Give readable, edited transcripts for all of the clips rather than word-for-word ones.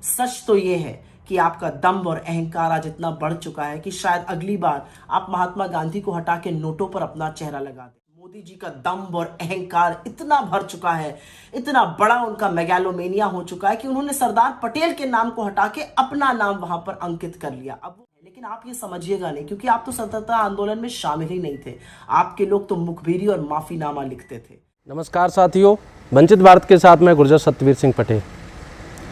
सच तो ये है कि आपका दम और अहंकार आज इतना बढ़ चुका है कि शायद अगली बार आप महात्मा गांधी को हटा के नोटों पर अपना चेहरा लगा दें। मोदी जी का दम और अहंकार इतना भर चुका है, इतना बड़ा उनका मेगालोमेनिया हो चुका है कि उन्होंने सरदार पटेल के नाम को हटा के अपना नाम वहां पर अंकित कर लिया। अब लेकिन आप ये समझिएगा नहीं, क्योंकि आप तो स्वतंत्रता आंदोलन में शामिल ही नहीं थे। आपके लोग तो मुखबिरी और माफीनामा लिखते थे। नमस्कार साथियों, वंचित भारत के साथ मैं गुर्जर सत्यवीर सिंह पटेल।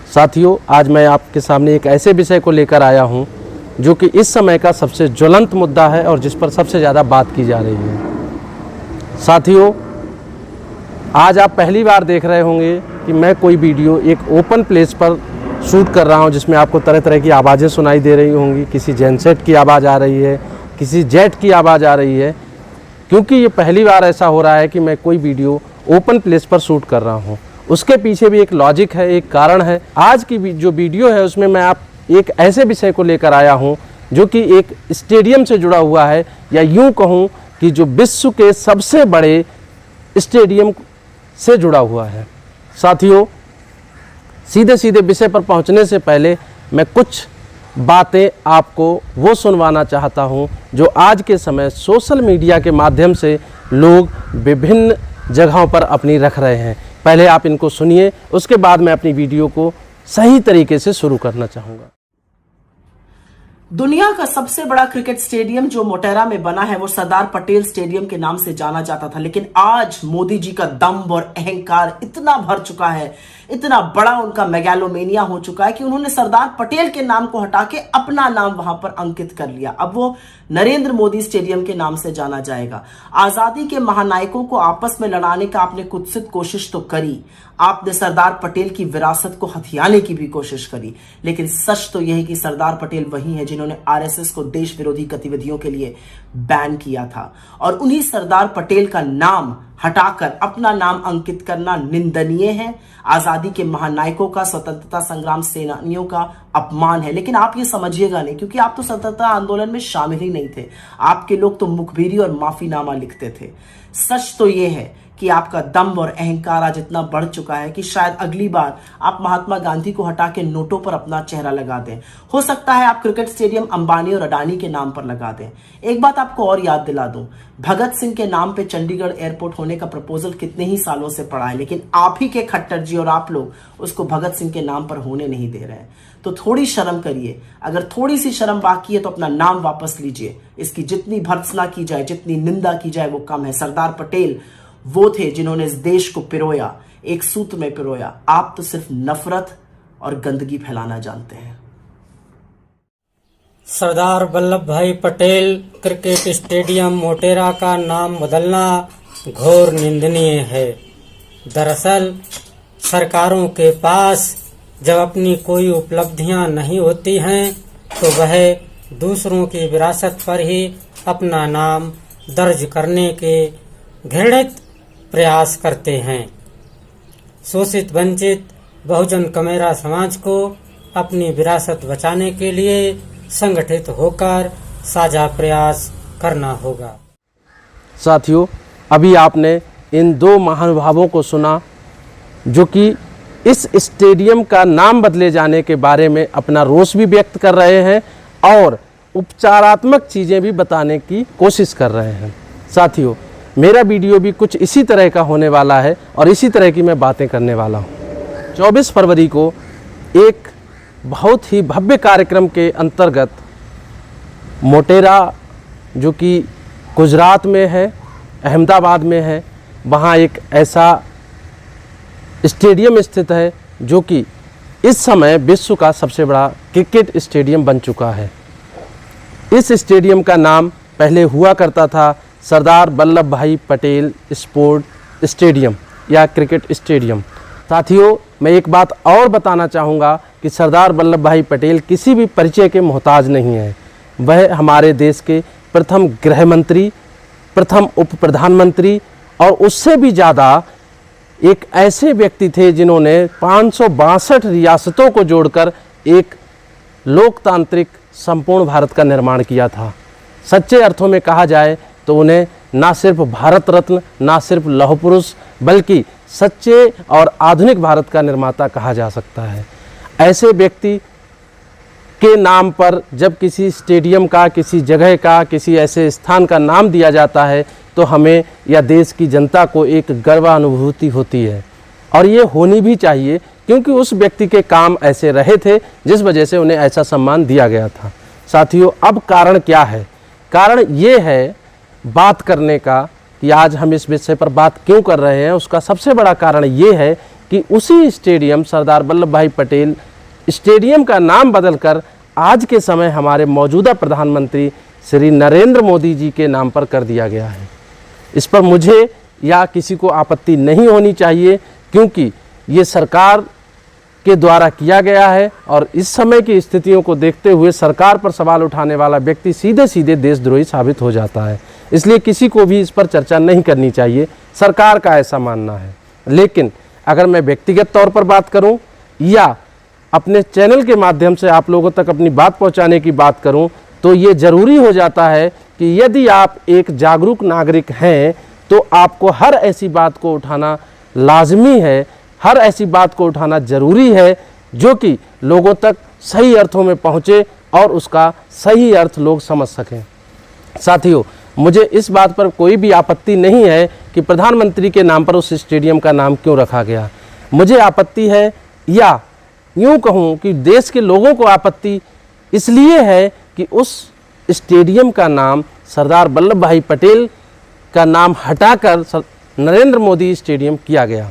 साथियों, आज मैं आपके सामने एक ऐसे विषय को लेकर आया हूं जो कि इस समय का सबसे ज्वलंत मुद्दा है और जिस पर सबसे ज़्यादा बात की जा रही है। साथियों, आज आप पहली बार देख रहे होंगे कि मैं कोई वीडियो एक ओपन प्लेस पर शूट कर रहा हूं जिसमें आपको तरह तरह की आवाज़ें सुनाई दे रही होंगी। किसी जेनसेट की आवाज़ आ रही है, किसी जेट की आवाज़ आ रही है, क्योंकि ये पहली बार ऐसा हो रहा है कि मैं कोई वीडियो ओपन प्लेस पर शूट कर रहा हूँ। उसके पीछे भी एक लॉजिक है, एक कारण है। आज की जो वीडियो है उसमें मैं आप एक ऐसे विषय को लेकर आया हूँ जो कि एक स्टेडियम से जुड़ा हुआ है, या यूँ कहूँ कि जो विश्व के सबसे बड़े स्टेडियम से जुड़ा हुआ है। साथियों, सीधे सीधे विषय पर पहुँचने से पहले मैं कुछ बातें आपको वो सुनवाना चाहता हूँ जो आज के समय सोशल मीडिया के माध्यम से लोग विभिन्न जगहों पर अपनी रख रहे हैं। पहले आप इनको सुनिए, उसके बाद मैं अपनी वीडियो को सही तरीके से शुरू करना चाहूँगा। दुनिया का सबसे बड़ा क्रिकेट स्टेडियम जो मोटेरा में बना है वो सरदार पटेल स्टेडियम के नाम से जाना जाता था, लेकिन आज मोदी जी का दम और अहंकार इतना भर चुका है, इतना बड़ा उनका मेगालोमेनिया हो चुका है कि उन्होंने सरदार पटेल के नाम को हटा के अपना नाम वहां पर अंकित कर लिया। अब वो नरेंद्र मोदी स्टेडियम के नाम से जाना जाएगा। आजादी के महानायकों को आपस में लड़ाने का आपने कुत्सित कोशिश तो करी, आपने सरदार पटेल की विरासत को हथियाने की भी कोशिश करी, लेकिन सच तो यह है कि सरदार पटेल वही है जिन्होंने आरएसएस को देश विरोधी गतिविधियों के लिए बैन किया था, और उन्हीं सरदार पटेल का नाम हटाकर अपना नाम अंकित करना निंदनीय है। आजादी के महानायकों का, स्वतंत्रता संग्राम सेनानियों का अपमान है। लेकिन आप ये समझिएगा नहीं, क्योंकि आप तो स्वतंत्रता आंदोलन में शामिल ही नहीं थे। आपके लोग तो मुखबिरी और माफीनामा लिखते थे। सच तो ये है कि आपका दम और अहंकार आज इतना बढ़ चुका है कि शायद अगली बार आप महात्मा गांधी को हटा के नोटों पर अपना चेहरा लगा दें। हो सकता है आप क्रिकेट स्टेडियम अंबानी और अडानी के नाम पर लगा दें। एक बात आपको और याद दिला दूं, भगत सिंह के नाम पे चंडीगढ़ एयरपोर्ट होने का प्रपोजल कितने ही सालों से पड़ा है, लेकिन आप ही के खट्टर जी और आप लोग उसको भगत सिंह के नाम पर होने नहीं दे रहे हैं। तो थोड़ी शर्म करिए। अगर थोड़ी सी शर्म बाकी है तो अपना नाम वापस लीजिए। इसकी जितनी भर्त्सना की जाए, जितनी निंदा की जाए वो कम है। सरदार पटेल वो थे जिन्होंने इस देश को पिरोया, एक सूत्र में पिरोया। आप तो सिर्फ नफरत और गंदगी फैलाना जानते हैं। सरदार वल्लभ भाई पटेल क्रिकेट स्टेडियम मोटेरा का नाम बदलना घोर निंदनीय है। दरअसल सरकारों के पास जब अपनी कोई उपलब्धियां नहीं होती हैं तो वह दूसरों की विरासत पर ही अपना नाम दर्ज करने के घृणित प्रयास करते हैं। शोषित वंचित बहुजन कमेरा समाज को अपनी विरासत बचाने के लिए संगठित होकर साझा प्रयास करना होगा। साथियों, अभी आपने इन दो महानुभावों को सुना जो कि इस स्टेडियम का नाम बदले जाने के बारे में अपना रोष भी व्यक्त कर रहे हैं और उपचारात्मक चीज़ें भी बताने की कोशिश कर रहे हैं। साथियों, मेरा वीडियो भी कुछ इसी तरह का होने वाला है और इसी तरह की मैं बातें करने वाला हूँ। 24 फरवरी को एक बहुत ही भव्य कार्यक्रम के अंतर्गत मोटेरा, जो कि गुजरात में है, अहमदाबाद में है, वहाँ एक ऐसा स्टेडियम स्थित है जो कि इस समय विश्व का सबसे बड़ा क्रिकेट स्टेडियम बन चुका है। इस स्टेडियम का नाम पहले हुआ करता था सरदार वल्लभ भाई पटेल स्पोर्ट स्टेडियम या क्रिकेट स्टेडियम। साथियों, मैं एक बात और बताना चाहूँगा कि सरदार वल्लभ भाई पटेल किसी भी परिचय के मोहताज नहीं हैं। वह हमारे देश के प्रथम गृह मंत्री, प्रथम उप प्रधानमंत्री और उससे भी ज़्यादा एक ऐसे व्यक्ति थे जिन्होंने 562 रियासतों को जोड़कर एक लोकतांत्रिक संपूर्ण भारत का निर्माण किया था। सच्चे अर्थों में कहा जाए तो उन्हें ना सिर्फ भारत रत्न, ना सिर्फ लौह पुरुष, बल्कि सच्चे और आधुनिक भारत का निर्माता कहा जा सकता है। ऐसे व्यक्ति के नाम पर जब किसी स्टेडियम का, किसी जगह का, किसी ऐसे स्थान का नाम दिया जाता है तो हमें या देश की जनता को एक गर्वानुभूति होती है, और ये होनी भी चाहिए, क्योंकि उस व्यक्ति के काम ऐसे रहे थे जिस वजह से उन्हें ऐसा सम्मान दिया गया था। साथियों, अब कारण क्या है? कारण ये है बात करने का कि आज हम इस विषय पर बात क्यों कर रहे हैं। उसका सबसे बड़ा कारण ये है कि उसी स्टेडियम, सरदार वल्लभ भाई पटेल स्टेडियम का नाम बदलकर आज के समय हमारे मौजूदा प्रधानमंत्री श्री नरेंद्र मोदी जी के नाम पर कर दिया गया है। इस पर मुझे या किसी को आपत्ति नहीं होनी चाहिए, क्योंकि ये सरकार के द्वारा किया गया है, और इस समय की स्थितियों को देखते हुए सरकार पर सवाल उठाने वाला व्यक्ति सीधे सीधे देशद्रोही साबित हो जाता है। इसलिए किसी को भी इस पर चर्चा नहीं करनी चाहिए, सरकार का ऐसा मानना है। लेकिन अगर मैं व्यक्तिगत तौर पर बात करूं या अपने चैनल के माध्यम से आप लोगों तक अपनी बात पहुंचाने की बात करूं, तो ये ज़रूरी हो जाता है कि यदि आप एक जागरूक नागरिक हैं तो आपको हर ऐसी बात को उठाना लाजमी है, हर ऐसी बात को उठाना ज़रूरी है जो कि लोगों तक सही अर्थों में पहुँचे और उसका सही अर्थ लोग समझ सकें। साथियों, मुझे इस बात पर कोई भी आपत्ति नहीं है कि प्रधानमंत्री के नाम पर उस स्टेडियम का नाम क्यों रखा गया। मुझे आपत्ति है, या यूँ कहूँ कि देश के लोगों को आपत्ति इसलिए है कि उस स्टेडियम का नाम सरदार वल्लभ भाई पटेल का नाम हटाकर नरेंद्र मोदी स्टेडियम किया गया।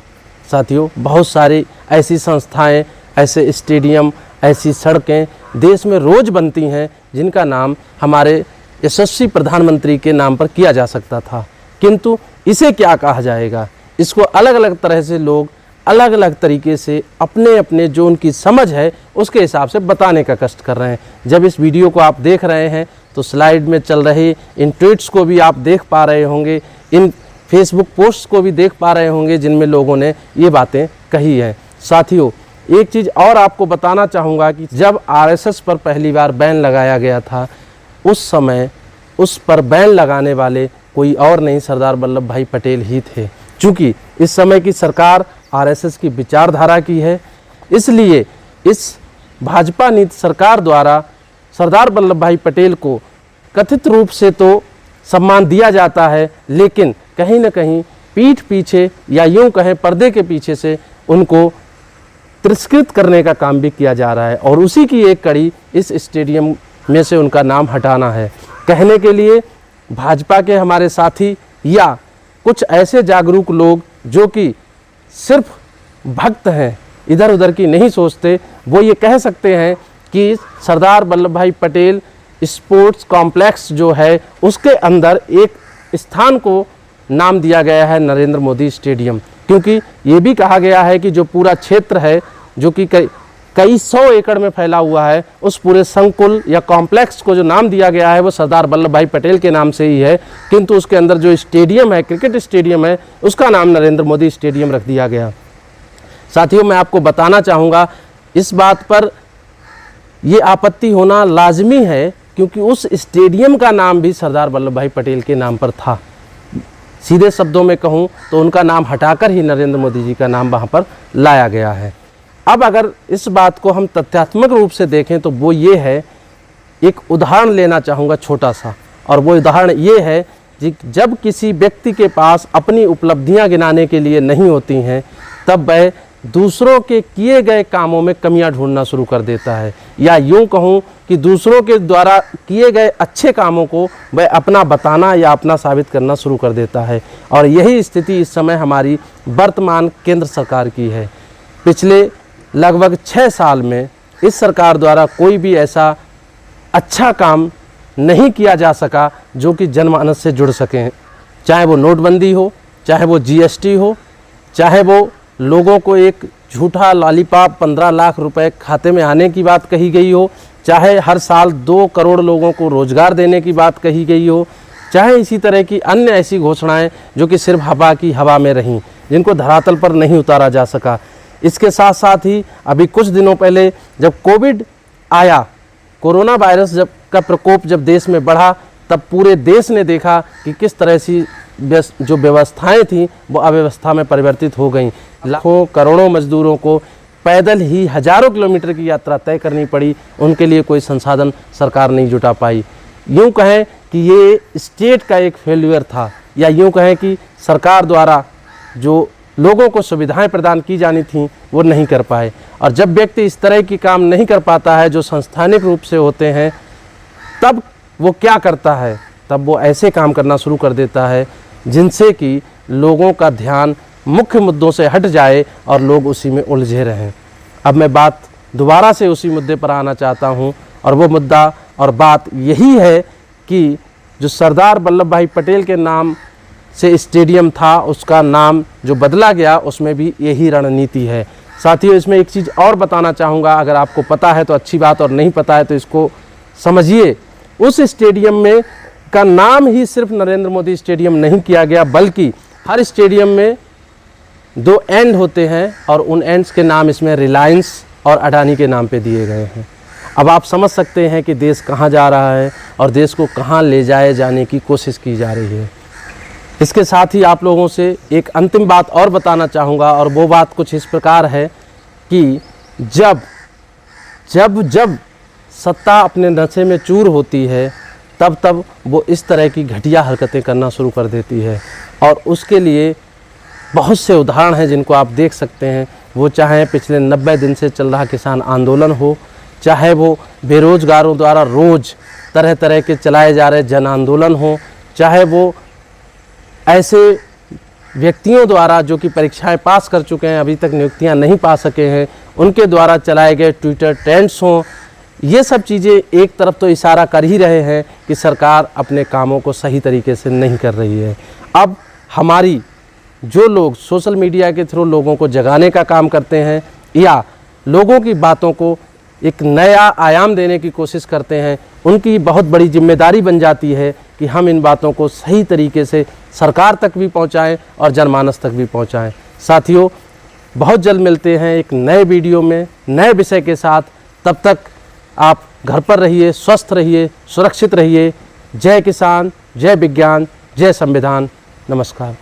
साथियों, बहुत सारी ऐसी संस्थाएं, ऐसे स्टेडियम, ऐसी सड़कें देश में रोज़ बनती हैं जिनका नाम हमारे यशस्वी प्रधानमंत्री के नाम पर किया जा सकता था, किंतु इसे क्या कहा जाएगा, इसको अलग अलग तरह से लोग अलग अलग तरीके से अपने अपने जो उनकी समझ है उसके हिसाब से बताने का कष्ट कर रहे हैं। जब इस वीडियो को आप देख रहे हैं तो स्लाइड में चल रहे इन ट्वीट्स को भी आप देख पा रहे होंगे, इन फेसबुक पोस्ट्स को भी देख पा रहे होंगे जिनमें लोगों ने ये बातें कही हैं। साथियों, एक चीज़ और आपको बताना चाहूँगा कि जब आरएसएस पर पहली बार बैन लगाया गया था, उस समय उस पर बैन लगाने वाले कोई और नहीं, सरदार वल्लभ भाई पटेल ही थे। चूँकि इस समय की सरकार आरएसएस की विचारधारा की है, इसलिए इस भाजपा नीति सरकार द्वारा सरदार वल्लभ भाई पटेल को कथित रूप से तो सम्मान दिया जाता है, लेकिन कहीं न कहीं पीठ पीछे या यूँ कहें पर्दे के पीछे से उनको तिरस्कृत करने का काम भी किया जा रहा है, और उसी की एक कड़ी इस स्टेडियम में से उनका नाम हटाना है। कहने के लिए भाजपा के हमारे साथी या कुछ ऐसे जागरूक लोग जो कि सिर्फ भक्त हैं, इधर उधर की नहीं सोचते, वो ये कह सकते हैं कि सरदार वल्लभ भाई पटेल स्पोर्ट्स कॉम्प्लेक्स जो है उसके अंदर एक स्थान को नाम दिया गया है नरेंद्र मोदी स्टेडियम, क्योंकि ये भी कहा गया है कि जो पूरा क्षेत्र है जो कि कई 100 एकड़ में फैला हुआ है, उस पूरे संकुल या कॉम्प्लेक्स को जो नाम दिया गया है वो सरदार वल्लभ भाई पटेल के नाम से ही है, किंतु उसके अंदर जो स्टेडियम है, क्रिकेट स्टेडियम है, उसका नाम नरेंद्र मोदी स्टेडियम रख दिया गया। साथियों, मैं आपको बताना चाहूँगा इस बात पर ये आपत्ति होना लाजमी है, क्योंकि उस स्टेडियम का नाम भी सरदार वल्लभ भाई पटेल के नाम पर था। सीधे शब्दों में कहूँ तो उनका नाम हटाकर ही नरेंद्र मोदी जी का नाम वहाँ पर लाया गया है। अब अगर इस बात को हम तथ्यात्मक रूप से देखें तो वो ये है, एक उदाहरण लेना चाहूँगा छोटा सा, और वो उदाहरण ये है कि जब किसी व्यक्ति के पास अपनी उपलब्धियाँ गिनाने के लिए नहीं होती हैं, तब वह दूसरों के किए गए कामों में कमियां ढूंढना शुरू कर देता है, या यूं कहूं कि दूसरों के द्वारा किए गए अच्छे कामों को वह अपना बताना या अपना साबित करना शुरू कर देता है। और यही स्थिति इस समय हमारी वर्तमान केंद्र सरकार की है। पिछले लगभग 6 साल में इस सरकार द्वारा कोई भी ऐसा अच्छा काम नहीं किया जा सका जो कि जनमानस से जुड़ सकें, चाहे वो नोटबंदी हो, चाहे वो जीएसटी हो, चाहे वो लोगों को एक झूठा लॉलीपॉप 15 लाख रुपए खाते में आने की बात कही गई हो, चाहे हर साल 2 करोड़ लोगों को रोज़गार देने की बात कही गई हो, चाहे इसी तरह की अन्य ऐसी घोषणाएं जो कि सिर्फ हवा की हवा में रहीं, जिनको धरातल पर नहीं उतारा जा सका। इसके साथ साथ ही अभी कुछ दिनों पहले जब कोविड आया, कोरोना वायरस का प्रकोप जब देश में बढ़ा, तब पूरे देश ने देखा कि किस तरह से जो व्यवस्थाएं थी वो अव्यवस्था में परिवर्तित हो गई। लाखों करोड़ों मजदूरों को पैदल ही हज़ारों किलोमीटर की यात्रा तय करनी पड़ी, उनके लिए कोई संसाधन सरकार नहीं जुटा पाई। यूँ कहें कि ये स्टेट का एक फेल्यूर था, या यूँ कहें कि सरकार द्वारा जो लोगों को सुविधाएं प्रदान की जानी थी वो नहीं कर पाए। और जब व्यक्ति इस तरह की काम नहीं कर पाता है जो संस्थानिक रूप से होते हैं, तब वो क्या करता है, तब वो ऐसे काम करना शुरू कर देता है जिनसे कि लोगों का ध्यान मुख्य मुद्दों से हट जाए और लोग उसी में उलझे रहें। अब मैं बात दोबारा से उसी मुद्दे पर आना चाहता हूँ, और वो मुद्दा और बात यही है कि जो सरदार वल्लभ भाई पटेल के नाम से स्टेडियम था, उसका नाम जो बदला गया, उसमें भी यही रणनीति है। साथियों, इसमें एक चीज़ और बताना चाहूँगा, अगर आपको पता है तो अच्छी बात, और नहीं पता है तो इसको समझिए। उस स्टेडियम में का नाम ही सिर्फ नरेंद्र मोदी स्टेडियम नहीं किया गया, बल्कि हर स्टेडियम में 2 एंड होते हैं, और उन एंड्स के नाम इसमें रिलायंस और अडानी के नाम पे दिए गए हैं। अब आप समझ सकते हैं कि देश कहाँ जा रहा है और देश को कहाँ ले जाए जाने की कोशिश की जा रही है। इसके साथ ही आप लोगों से एक अंतिम बात और बताना चाहूँगा, और वो बात कुछ इस प्रकार है कि जब जब जब सत्ता अपने नशे में चूर होती है, तब तब वो इस तरह की घटिया हरकतें करना शुरू कर देती है। और उसके लिए बहुत से उदाहरण हैं जिनको आप देख सकते हैं। वो चाहे पिछले 90 दिन से चल रहा किसान आंदोलन हो, चाहे वो बेरोजगारों द्वारा रोज़ तरह तरह के चलाए जा रहे जन आंदोलन हो, चाहे वो ऐसे व्यक्तियों द्वारा जो कि परीक्षाएं पास कर चुके हैं, अभी तक नियुक्तियां नहीं पा सके हैं, उनके द्वारा चलाए गए ट्विटर ट्रेंड्स हों। ये सब चीज़ें एक तरफ तो इशारा कर ही रहे हैं कि सरकार अपने कामों को सही तरीके से नहीं कर रही है। अब हमारी जो लोग सोशल मीडिया के थ्रू लोगों को जगाने का काम करते हैं, या लोगों की बातों को एक नया आयाम देने की कोशिश करते हैं, उनकी बहुत बड़ी जिम्मेदारी बन जाती है कि हम इन बातों को सही तरीके से सरकार तक भी पहुंचाएं और जनमानस तक भी पहुंचाएं। साथियों, बहुत जल्द मिलते हैं एक नए वीडियो में नए विषय के साथ। तब तक आप घर पर रहिए, स्वस्थ रहिए, सुरक्षित रहिए। जय किसान, जय विज्ञान, जय संविधान। नमस्कार।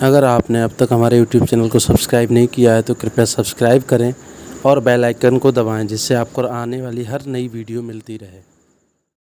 अगर आपने अब तक हमारे YouTube चैनल को सब्सक्राइब नहीं किया है तो कृपया सब्सक्राइब करें और बेल आइकन को दबाएं, जिससे आपको आने वाली हर नई वीडियो मिलती रहे।